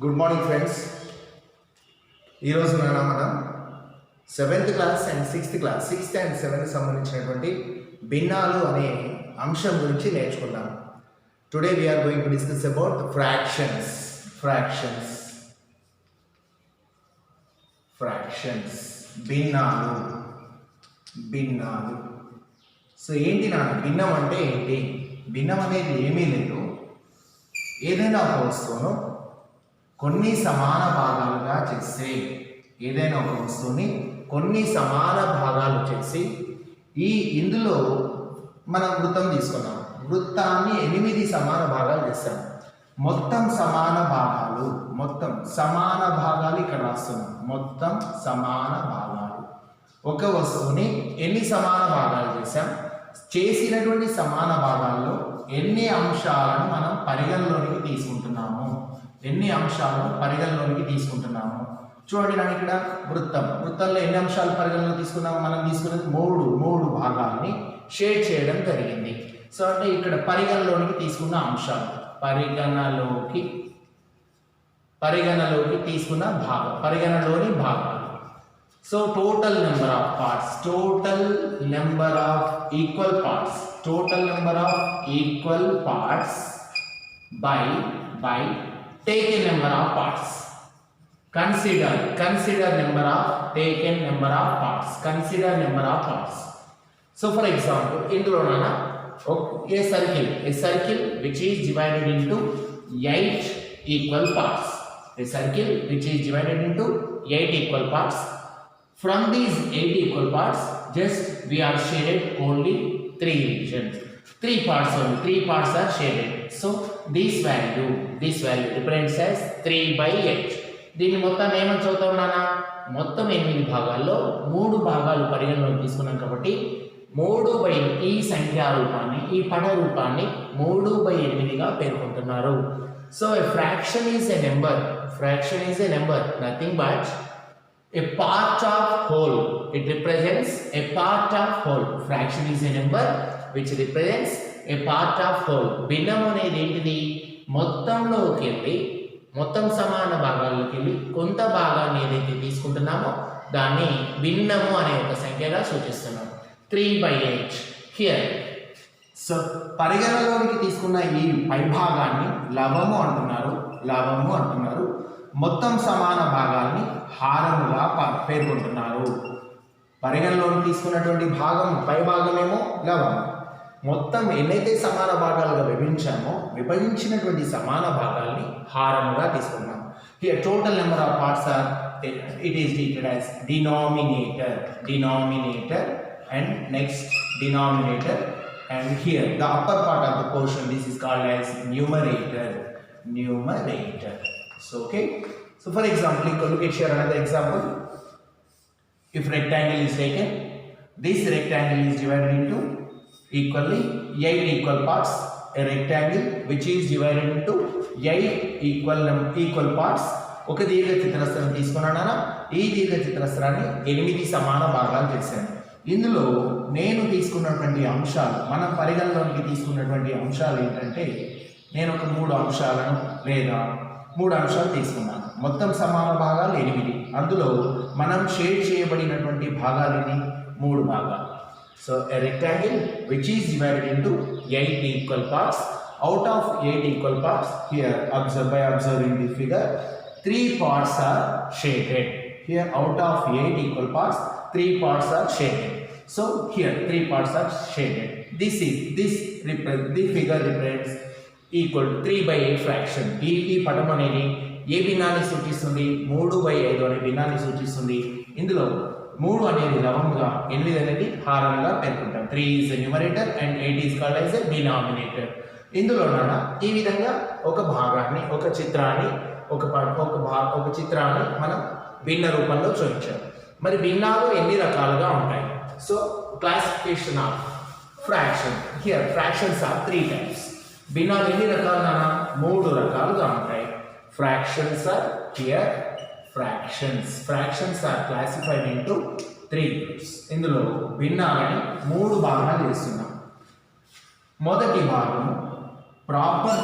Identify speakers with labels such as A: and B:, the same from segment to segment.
A: Good morning friends. ఈరోజు మనం 7th class and 6th and 7th సంబంధించినటువంటి భిన్నాలు అనే అంశం గురించి నేర్చుకుందాం. Today we are going to discuss about fractions. భిన్నాలు. సో ఏంటి నాన్న భిన్నం అంటే ఏంటి? భిన్నం అనేది ఏమీ లేదు. ఏదైనా ఒక వస్తువును కొన్ని సమాన భాగాలుగా చేసి ఇందులో మనం వృత్తం తీసుకున్నాం. వృత్తాన్ని 8 సమాన భాగాలు చేస్తాం. మొత్తం సమాన భాగాలు ఇక్కడ రాస్తున్నాం. మొత్తం సమాన భాగాలు. ఒక వస్తువుని ఎన్ని సమాన భాగాలు చేసాం, చేసినటువంటి సమాన భాగాల్లో ఎన్ని అంశాలను మనం పరిగణలోనికి తీసుకుంటున్నాము. చూడండి నాకు ఇక్కడ వృత్తంలో ఎన్ని అంశాలు పరిగణలో తీసుకున్నాము. మనం తీసుకున్నది మూడు భాగాల్ని షేడ్ చేయడం జరిగింది. సో అంటే ఇక్కడ పరిగణలోనికి తీసుకున్న అంశాలు, పరిగణలోకి తీసుకున్న పరిగణలోని భాగాలు. So total number of equal parts by taken number of parts. Consider number of taken number of parts. So for example, ఇందులో a circle which is divided into 8 equal parts. From these 8 equal parts, just we are shaded only 3 regions. 3 parts are shaded. So this value represents as 3/8. దీన్ని మొత్తం ఏమని చదువుతాం నాన్న? మొత్తం 8 భాగాల్లో 3 భాగాలు పరిగణలోకి తీసుకున్నాం కాబట్టి 3/8 ఈ సంఖ్యా రూపాన్ని, ఈ పట రూపాన్ని 3/8గా పేర్కొంటున్నారు. So a fraction is a number, nothing but a part of whole. It represents a part of whole. Fraction is a number which represents a part of whole. భిన్నం అనేది ఏంటిది? మొత్తం సమాన భాగాల్లోకి వెళ్ళి కొంత భాగాన్ని ఏదైతే తీసుకుంటున్నామో దాన్ని భిన్నము అనే ఒక సంఖ్యగా సూచిస్తున్నాం. 3/8 హియర్. సో పరిగణలోనికి తీసుకున్న ఈ పై భాగాన్ని లవము అంటున్నారు. మొత్తం సమాన భాగాల్ని హారముగా పేర్కొంటున్నారు. పరిగణలోకి తీసుకున్నటువంటి భాగం పై భాగమేమో లవము. మొత్తం ఎన్నైతే సమాన భాగాలుగా విభజించినటువంటి సమాన భాగాల్ని హారముగా తీసుకున్నాం. Here total number of parts are it is treated as denominator and next denominator, and here the upper part of the portion, this is called as numerator. So okay, so for example, look at here another example. If rectangle is taken, this rectangle is divided into equally 8 equal parts. A rectangle which is divided into 8 equal parts. ఒక దీర్ఘ చతురస్రం తీసుకున్నానా? ఈ దీర్ఘ చతురస్రాన్ని 8 సమాన భాగాలు చేశాను. ఇందులో నేను తీసుకున్నటువంటి అంశాలు, మనం పరిగణలోనికి తీసుకున్నటువంటి అంశాలు ఏంటంటే, నేను ఒక 3 అంశాలు తీసుకున్నాను. మొత్తం సమాన భాగాలు 8. అందులో మనం షేడ్ చేయబడినటువంటి భాగాలని 3 భాగాలు. So a rectangle which is divided into 8 equal parts. Out of 8 equal parts, here by observing the figure, 3 parts are shaded. Here out of 8 equal parts, 3 parts are shaded. So here 3 parts are shaded. This figure represents equal to 3/8 fraction. ఈ పటం అనేది ఏ భిన్నాన్ని సూచిస్తుంది? 3/5 అనే భిన్నాన్ని సూచిస్తుంది. ఇందులో 3 అనేది లవంగా, 8 అనేది హారంగా పేర్కొంటాం. 3 is the numerator and 8 is called as a denominator. ఇందులో ఈ విధంగా ఒక భాగాన్ని, ఒక చిత్రాన్ని మనం భిన్న రూపంలో చూపించాం. మరి భిన్నాలు ఎన్ని రకాలుగా ఉంటాయి? So classification of fraction. Here fractions are 3 types. భిన్నాలు ఎన్ని రకాలు నాన్న? 3 రకాలుగా ఉంటాయి. Fractions are classified into 3 groups. ఇందులో భిన్నాలని 3 భాగాలు చేస్తున్నాం. మొదటి భాగం ప్రాపర్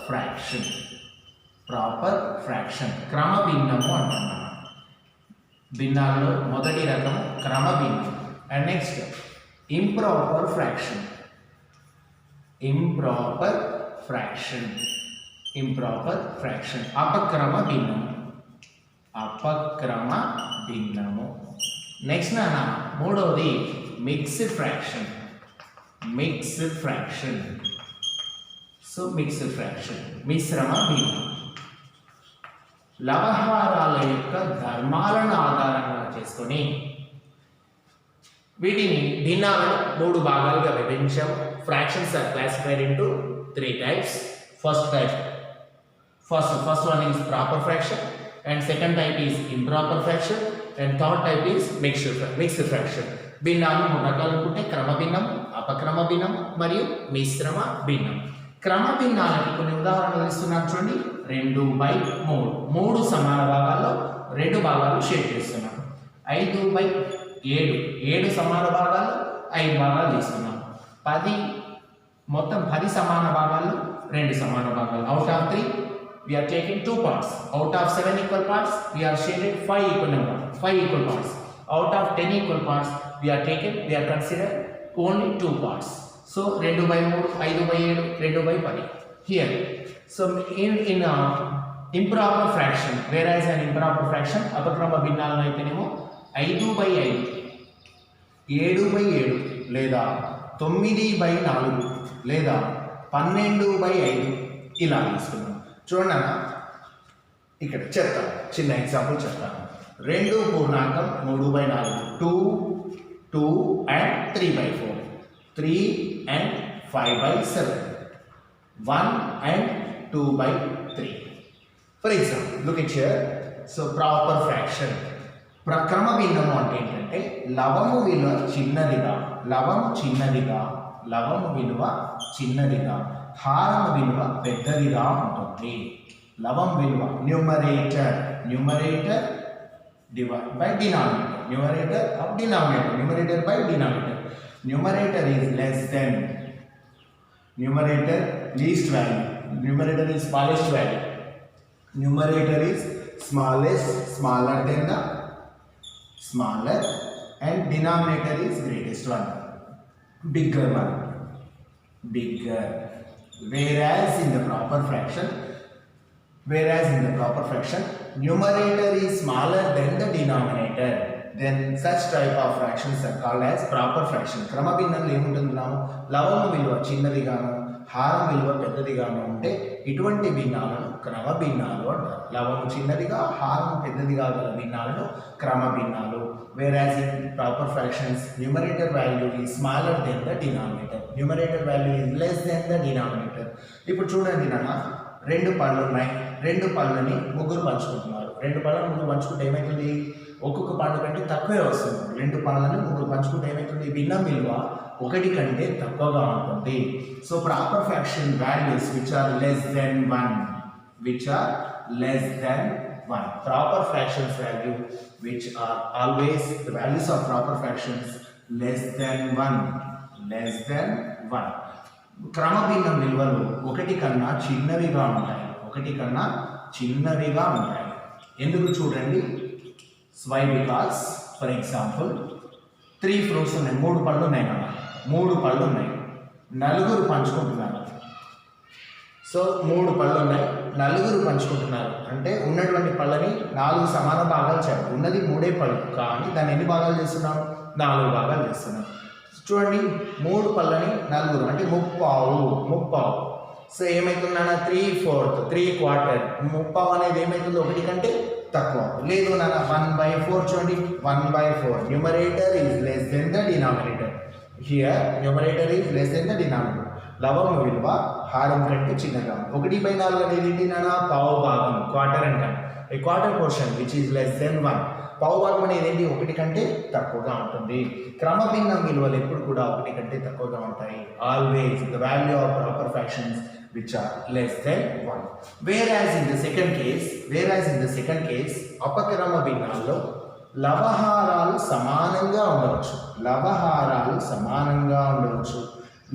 A: ఫ్రాక్షన్. ప్రాపర్ ఫ్రాక్షన్ క్రమ భిన్నము అంటున్నాం. భిన్నాల్లో మొదటి రకం క్రమ భిన్నం. And next improper fraction. Improper fraction. Improper fraction అపక్రమ భిన్నము. అపక్రమ భిన్నము. నెక్స్ట్ నాన్న మూడవది mixed fraction. Mixed fraction. So mixed fraction మిశ్రమ భిన్నం. లవహారాల యొక్క ధర్మాలను ఆధారంగా చేసుకొని వీటిని భిన్నాలను 3 భాగాలుగా విభజించాము. Fractions are classified into 3 types. First one is proper fraction, and second type is improper fraction, and third type is mixed fraction. భిన్నాలు 3 రకాలు అనుకుంటే క్రమ భిన్నం, అపక్రమ భిన్నం మరియు మిశ్రమ భిన్నం. క్రమ భిన్నాలకి కొన్ని ఉదాహరణలు ఇస్తున్నాను చూడండి. 2/3 3 సమాన భాగాల్లో 2 భాగాలు షేర్ చేస్తున్నాను. 5/7 7 సమాన భాగాల్లో 5 భాగాలు తీసుకున్నాం. 10 మొత్తం 10 సమాన భాగాల్లో 2 సమాన భాగాలు. Out of 3 we are taking 2 parts. Out of 7 equal parts we are shaded 5 equal parts. Out of 10 equal parts we are considered only 2 parts. So 2/3 5/7 2/10 here. So in improper fraction, whereas an improper fraction అపక్రమ భిన్నాలను అయితేనేమో 5/5 7/7 లేదా 9/4 లేదా 12/5 ఇలా తీసుకున్నాం. చూడండి అన్న ఇక్కడ చెప్తాను, చిన్న ఎగ్జాంపుల్ చెప్తాను. 2 పూర్ణాంకం 3/4 2 and 3/4 3 and 5/7 1 and 2/3. For example, look at here. So proper fraction. క్రమ భిన్నము అంటే ఏంటంటే లవము విలువ చిన్నదిగా హారము విలువ పెద్దదిగా ఉంటుంది. లవం విలువ numerator divide by denominator. Numerator of denominator. Numerator by denominator. Numerator is less then numerator least value. Numerator is smallest value. Numerator is smaller than the smaller, and denominator is greatest one, bigger one, bigger. Whereas in the proper fraction, numerator is smaller than the denominator, then such type of fractions are called as proper fraction. క్రమ భిన్నంలో ఏముంటున్నాము? లవము విలువ చిన్నదిగాను హారం విలువ పెద్దదిగాను ఉంటే ఇటువంటి భిన్నాలను క్రమ భిన్నాలు అంటారు. లవము చిన్నదిగా హారం పెద్దదిగా గల భిన్నాలను క్రమ భిన్నాలు. Whereas in proper fractions, numerator value is smaller than the denominator. Numerator value is less than the denominator. ఇప్పుడు చూడండి నాన్న, 2 పళ్ళు ఉన్నాయి. 2 పళ్ళని ముగ్గురు పంచుకుంటున్నారు. 2 పళ్ళని ముగ్గురు పంచుకుంటే ఏమవుతుంది? ఒక్కొక్క పండు కంటే తక్కువే వస్తుంది. 2 పళ్ళని ముగ్గురు పంచుకుంటే ఏమవుతుంది? భిన్నం విలువ 1 కంటే తక్కువగా ఉంటుంది. So proper fraction values which are less than 1, proper fractions value which are always the values of proper fractions less than 1. క్రమ భిన్నం విలువలు 1 కన్నా చిన్నవిగా ఉంటాయి. ఎందుకు చూడండి? Why? Because for example 3 fruits ఉన్నాయి. 3 పళ్ళు ఉన్నాయి కదా, 3 పళ్ళు ఉన్నాయి, నలుగురు పంచుకుంటున్నారు. సో 3 పళ్ళు ఉన్నాయి, నలుగురు పంచుకుంటున్నారు అంటే ఉన్నటువంటి పళ్ళని 4 సమాన భాగాలు చేయాలి. ఉన్నది 3 పళ్ళు, కానీ దాన్ని ఎన్ని భాగాలు చేస్తున్నాం? 4 భాగాలు చేస్తున్నాం. చూడండి, 3 పళ్ళని నలుగురు అంటే ముప్పావు. సో ఏమవుతుందన్న? 3/4 3/4. ముప్పావు అనేది ఏమవుతుంది? 1 కంటే తక్కువ. లేదు నాన్న, 1/4. చూడండి, 1/4. Numerator is less than the denominator. Here numerator is less than the denominator. లవము విలువ హారం కంటే చిన్నగా. 1/4 అనేది ఏంటి నాన్న? పావు భాగం, క్వార్టర్ అంటాం. A quarter portion which is less than 1. పావు భాగం అనేది ఏంటి? 1 కంటే తక్కువగా ఉంటుంది. క్రమ భిన్నం విలువలు ఎప్పుడు కూడా 1 కంటే తక్కువగా ఉంటాయి. Always the value of proper fractions which are less than 1. Whereas in the second case అపక్రమ భిన్నాల్లో లవహారాలు సమానంగా ఉండవచ్చు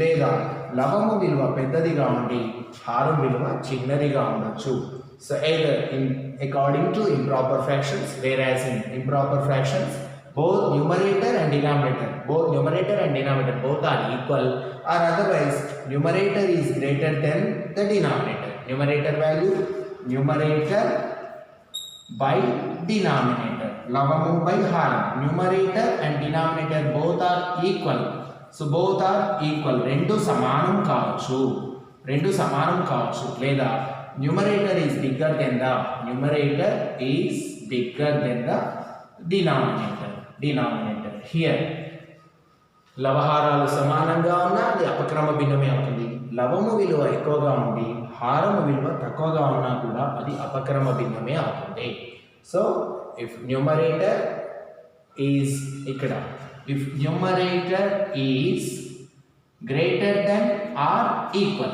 A: లేదా లవము విలువ పెద్దదిగా ఉండి హారం విలువ చిన్నదిగా ఉండొచ్చు. So either in according to improper fractions, whereas in improper fractions both numerator and denominator both are equal, or otherwise numerator is greater than the denominator. Numerator value, numerator by denominator, lavamu by haram, numerator and denominator both are equal. So both are equal, రెండు సమానం కావచ్చు లేదా numerator is bigger than the denominator. Here లవహారాలు సమానంగా ఉన్నా అది అపక్రమ భిన్నమే అవుతుంది. లవము విలువ ఎక్కువగా ఉండి హారము విలువ తక్కువగా ఉన్నా కూడా అది అపక్రమ భిన్నమే అవుతుంది. So if numerator is greater than or equal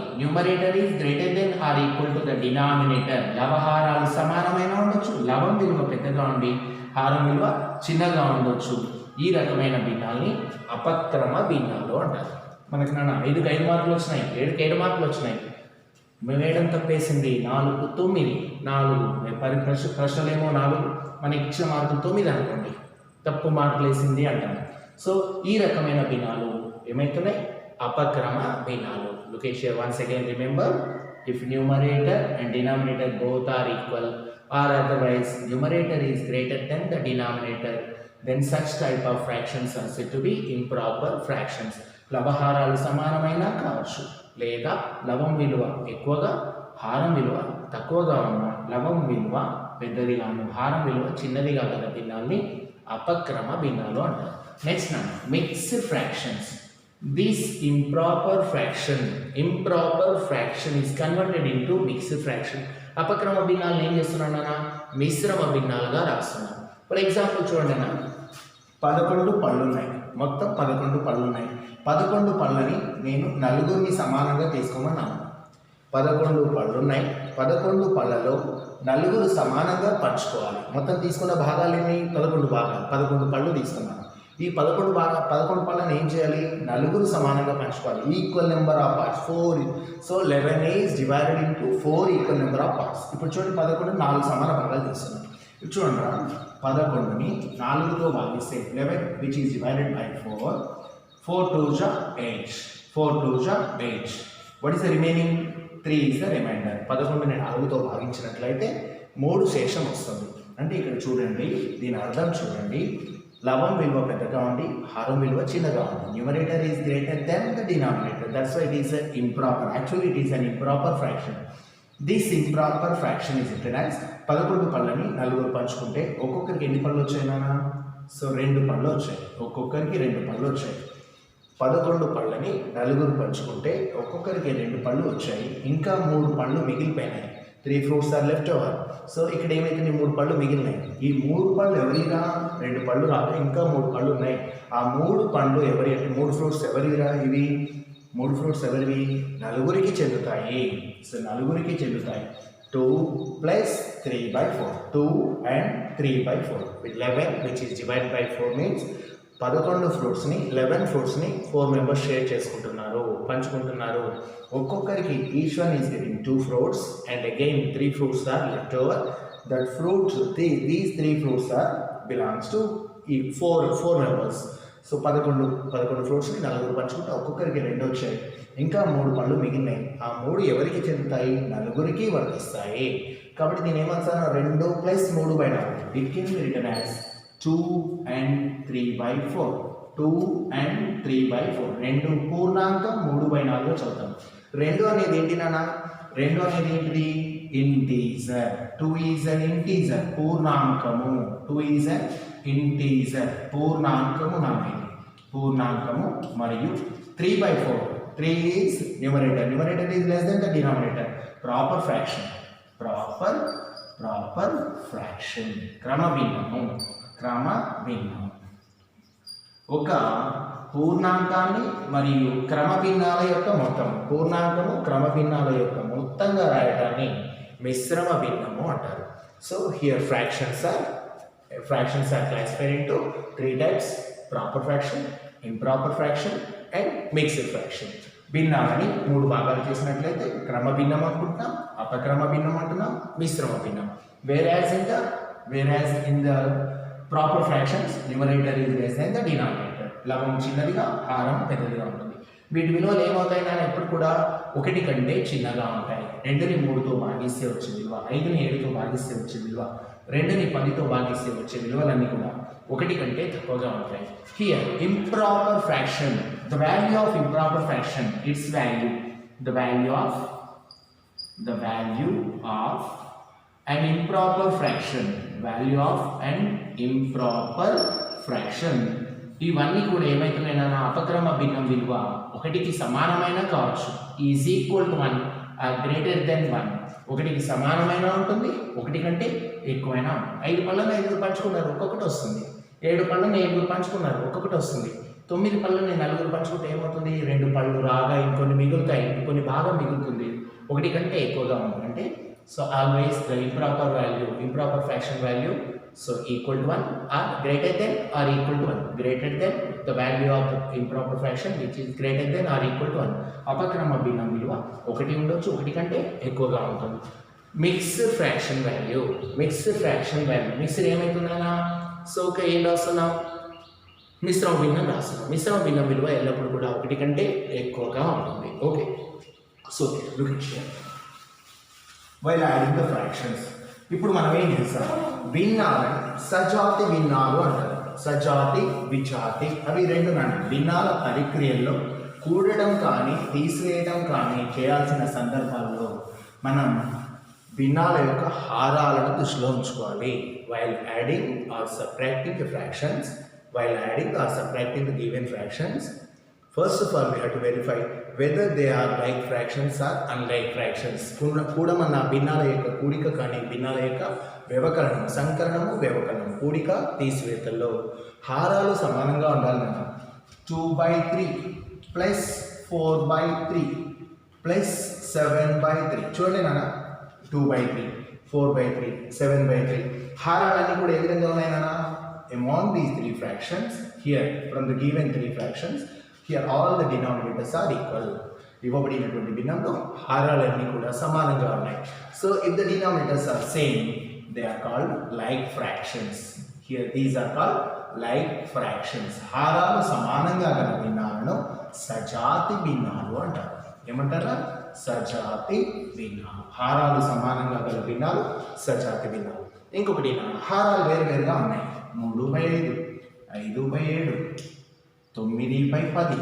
A: to the denominator, లవహారాలు సమానమైన ఉండొచ్చు, లవం విలువ పెద్దగా ఉండి హారం విలువ చిన్నగా ఉండొచ్చు. ఈ రకమైన భిన్నాల్ని అపక్రమ భిన్నాలు అంటారు. మనకి 5 మార్కులు వచ్చినాయి, 7 మార్కులు వచ్చినాయి. మేడం తప్పేసింది 4, 9, ప్రశ్నలేమో 4, మనకి ఇచ్చిన మార్కులు 9 అనుకోండి, తప్పు మార్కులు వేసింది అంటారు. సో ఈ రకమైన భిన్నాలు ఏమవుతున్నాయి? అపక్రమ భిన్నాలు. Look at here once again, remember, if numerator and denominator both are equal, or otherwise numerator is greater than the denominator, then such type of fractions are said to be improper fractions. లవహారాలు సమానమైనా కావచ్చు, లేదా లవం విలువ ఎక్కువగా హారం విలువ తక్కువగా ఉన్న లవం విలువ పెద్దదిగాను హారం విలువ చిన్నదిగా గల భిన్నాల్ని అపక్రమ భిన్నాలు అంటారు. Next mixed fractions. This improper fraction is converted into mixed fraction. అపక్రమ భిన్నాలను ఏం చేస్తున్నాను? మిశ్రమ భిన్నాలుగా రాస్తున్నాను. ఫర్ ఎగ్జాంపుల్ చూడండి, 11 పళ్ళు ఉన్నాయి, మొత్తం 11 పళ్ళు ఉన్నాయి. 11 పళ్ళని నేను నలుగురిని సమానంగా తీసుకోమన్నాను. 11 పళ్ళు ఉన్నాయి, 11 పళ్ళలో నలుగురు సమానంగా పంచుకోవాలి. మొత్తం తీసుకున్న భాగాలు ఎన్ని? 11 భాగాలు, 11 పళ్ళు తీసుకున్నాను. ఈ 11 పళ్ళని ఏం చేయాలి? నలుగురు సమానంగా పంచుకోవాలి. Equal number of parts 4. So 11 is divided into 4 equal number of parts. ఇప్పుడు చూడండి, 11 4 సమాన భాగాలు తీసుకున్నాం. ఇప్పుడు చూడండి, 11ని 4తో భాగిస్తే 11 which is divided by 4. 4 2s 8. 4 2s 8. What is the remaining? 3 is the remainder. 11ని 4తో భాగించినట్లయితే 3 శేషం వస్తుంది. అంటే ఇక్కడ చూడండి, దీని అర్థం చూడండి, లవం విలువ పెద్దగా ఉండి హారం విలువ చిన్నగా ఉంది. Numerator is greater than the denominator. That's why it is improper. Actually it is an improper fraction. This improper fraction is written as 11 పళ్ళని నలుగురు పంచుకుంటే ఒక్కొక్కరికి ఎన్ని పళ్ళు వచ్చాయి నాన్న? సో 2 పళ్ళు వచ్చాయి, ఒక్కొక్కరికి 2 పళ్ళు వచ్చాయి. 11 పళ్ళని నలుగురు పంచుకుంటే ఒక్కొక్కరికి 2 పళ్ళు వచ్చాయి. ఇంకా 3 పళ్ళు మిగిలిపోయినాయి. 3 fruits are left over. So ఇక్కడ ఏమైతే 3 పళ్ళు మిగిలినాయి. ఈ 3 పళ్ళు ఎవరిరా? 2 పళ్ళు రాక ఇంకా 3 పళ్ళు ఉన్నాయి. ఆ 3 పళ్ళు ఎవరి అంటే 3 fruits ఎవరిరా? ఇవి 3 fruits ఎవరివి? నలుగురికి చెందుతాయి. సో నలుగురికి చెందుతాయి. 2 + 3/4. 2 and 3/4. 11 which is divided by 4 means 11 ఫ్రూట్స్ని 11 ఫ్రూట్స్ని 4 మెంబర్స్ షేర్ చేసుకుంటున్నారు, పంచుకుంటున్నారు. ఒక్కొక్కరికి each one is giving 2 fruits and again 3 fruits are left over. That fruits, these 3 fruits are belongs to 4 members. So 11 ఫ్రూట్స్ని నలుగురు పంచుకుంటే ఒక్కొక్కరికి 2 వచ్చాయి. ఇంకా 3 పళ్ళు మిగిలినాయి. ఆ 3 ఎవరికి చెందుతాయి? నలుగురికి వర్తిస్తాయి. కాబట్టి దీని ఏమంటారు? 2 + 3/4. It can be written as 2 and 3/4. 2 and 3/4. 2 పూర్ణాంకం 3/4 చదువుతాం. 2 అనేది ఏంటి నాన్న? 2 అనేది ఏంటిది? ఇంటీజర్. 2 ఈజ్ అన్ ఇంటీజర్, పూర్ణాంకము. 2 ఈజ్ అన్ ఇంటీజర్, పూర్ణాంకము నాన్నది, పూర్ణాంకము. మరియు 3/4. 3 is numerator. Numerator is less than the denominator. Proper fraction. Proper fraction. క్రమభిన్నము. ఒక పూర్ణాంకాన్ని మరియు క్రమభిన్నాల యొక్క మొత్తం, పూర్ణాంకము క్రమభిన్నాల యొక్క మొత్తంగా రాయడాన్ని మిశ్రమ భిన్నము అంటారు. So here fractions are classified into 3 types: proper fraction, improper fraction and mixed fraction. భిన్నాలని 3 భాగాలు చేసినట్లయితే క్రమ భిన్నం అనుకుంటున్నాం, అపక్రమ భిన్నం అంటున్నాం, మిశ్రమ భిన్నం. Whereas in the proper fractions, numerator is less than the denominator. లవం చిన్నదిగా హారం పెద్దదిగా ఉంటుంది. వీటి విలువలు ఏమవుతాయి నాన్న ఎప్పుడు కూడా 1 కంటే చిన్నగా ఉంటాయి. 2ని 3తో భాగిస్తే వచ్చే విలువ, 5ని 7తో భాగిస్తే వచ్చే విలువ, 2ని 10తో భాగిస్తే వచ్చే విలువలన్నీ కూడా 1 కంటే తక్కువగా ఉంటాయి. Here improper fraction, the value of improper fraction, its value, the value of an improper fraction, value of an improper fraction. ఇవన్నీ కూడా ఏమైతున్నాయినా అపక్రమ భిన్నం విలువ 1కి సమానమైన కావచ్చు, is equal to 1 or greater than 1. 1కి సమానమైన ఉంటుంది, 1 కంటే ఎక్కువైనా. 5 పళ్ళను 5 పంచుకున్నారు, ఒక్కొక్కటి వస్తుంది. 7 పళ్ళను 7 పంచుకున్నారు, ఒక్కొక్కటి వస్తుంది. 9 పళ్ళని 4 పంచుకుంటే ఏమవుతుంది? 2 పళ్ళు రాగా ఇంకొన్ని మిగులుతాయి, ఇంకొన్ని భాగం మిగులుతుంది. 1 కంటే ఎక్కువగా ఉంటుంది అంటే so always the improper fraction value so equal to 1 or greater than or equal to 1, greater than the value of the improper fraction which is greater than or equal to 1. అపక్రమ భిన్నం విలువ 1 ఉండొచ్చు, 1 కంటే ఎక్కువగా ఉంటుంది. మిక్స్డ్ ఫ్రాక్షన్ వాల్యూ మిక్స్డ్ ఏమవుతుందన్నా? So ఏం రాస్తున్నాం? మిశ్రమ భిన్నం రాస్తున్నాం. మిశ్రమ భిన్నం విలువ ఎల్లప్పుడూ కూడా 1 కంటే ఎక్కువగా ఉంటుంది. Okay, so look it here. While adding the fractions, ఇప్పుడు మనం ఏం చేస్తాం? భిన్నాలను సజాతి భిన్నాలు అంటారు. సజాతి, విజాతి అవి 2 నాన్న. భిన్నాల పరిక్రియల్లో కూడడం కానీ తీసివేయడం కానీ చేయాల్సిన సందర్భాల్లో మనం భిన్నాల యొక్క హారాలను దృష్టిలో ఉంచుకోవాలి. While adding or subtracting the fractions, given fractions, first of all we have to verify whether they are like fractions or unlike fractions. కూడమన్న భిన్నాల యొక్క కూడిక కానీ భిన్నాల యొక్క వ్యవకలనం, సంకలనము వ్యవకలనం, కూడిక తీసివేతల్లో హారాలు సమానంగా ఉండాలన్న. 2/3 ప్లస్ 4/3 ప్లస్ 7/3. చూడండి నాన్న, 2/3, 4/3, 7/3 హారాలన్నీ కూడా ఏ విధంగా ఉన్నాయి నాన్న? Among these 3 fractions, here from the given 3 fractions, here all the denominators are equal. ఇవ్వబడినటువంటి భిన్నంలో హారాలన్నీ కూడా సమానంగా ఉన్నాయి. So if the denominators are same, they are called like fractions. Here these are called like fractions. హారాలు సమానంగా గల భిన్నాలను సజాతి భిన్నాలు అంటారు. ఏమంటారా? సజాతి భిన్నాలు. హారాలు సమానంగా గల భిన్నాలు సజాతి భిన్నాలు. ఇంకొకటి హారాలు వేరువేరుగా ఉన్నాయి. 3/5, 5/7, 9/10,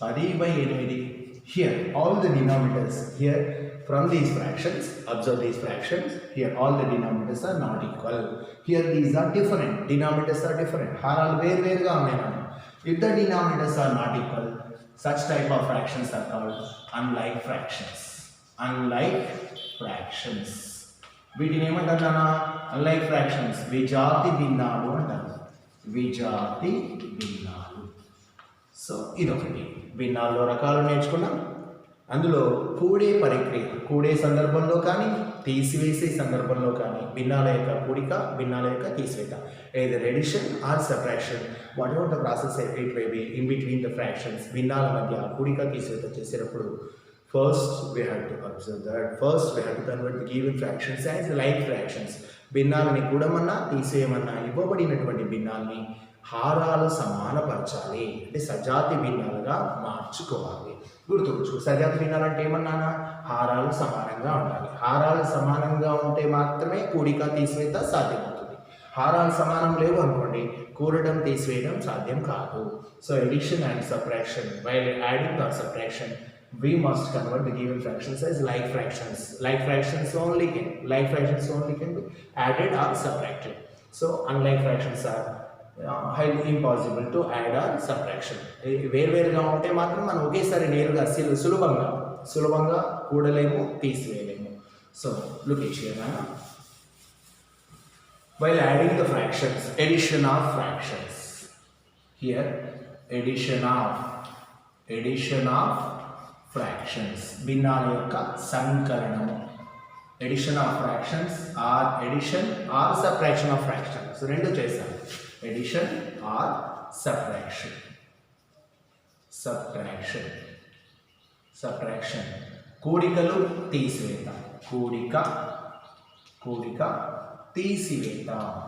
A: 10/8. Here all the denominators, here from these fractions, observe these fractions, here all the denominators are not equal. Here these are different, denominators are different. హారాలు వేరువేరుగా ఉన్నాయి. If the denominators are not equal, such type of fractions are called unlike fractions. వీటిని ఏమంటారు? Unlike fractions, విజాతి భిన్నాలు అంటారు. విజాతి భిన్నాలు. So ఇదొకటి. భిన్నాల్లో రకాలు నేర్చుకున్నాం. అందులో కూడే ప్రక్రియ, కూడే సందర్భంలో కానీ తీసివేసే సందర్భంలో కానీ భిన్నాల యొక్క కూడిక, భిన్నాల యొక్క తీసివేత, either addition or subtraction, whatever the process it may be in between the fractions, భిన్నాల మధ్య కూడిక తీసివేత చేసేటప్పుడు first we have to observe that we have to convert the given fractions as like fractions. భిన్నాలని కూడమన్నా తీసేయమన్నా ఇవ్వబడినటువంటి భిన్నాల్ని హారాలు సమానపరచాలి, అంటే సజాతి భిన్నాలుగా మార్చుకోవాలి. గుర్తుంచుకో, సజాతి భిన్నాలు అంటే ఏమన్నానా? హారాలు సమానంగా ఉండాలి. హారాలు సమానంగా ఉంటే మాత్రమే కూడిక తీసివేత సాధ్యమవుతుంది. హారాలు సమానం లేవు అనుకోండి, కూడడం తీసివేయడం సాధ్యం కాదు. So addition and subtraction, while adding or subtraction, we must convert the given fractions as like fractions. Like fractions only can be added or subtracted. So unlike fractions are highly impossible to add or subtraction. వేరువేరుగా ఉంటే మాత్రం మనం ఒకేసారి నేరుగా సులభంగా కూడలేము, తీసివేయలేము. So look at here now. While adding the fractions, addition of fractions. Here addition of fractions, భిన్నాల యొక్క సంకలనము. Addition of fractions or addition or subtraction of fractions, రెండు చేశాను. Addition or subtraction. సబ్ట్రాక్షన్. కూడికలు తీసివేత. కూడిక తీసివేత.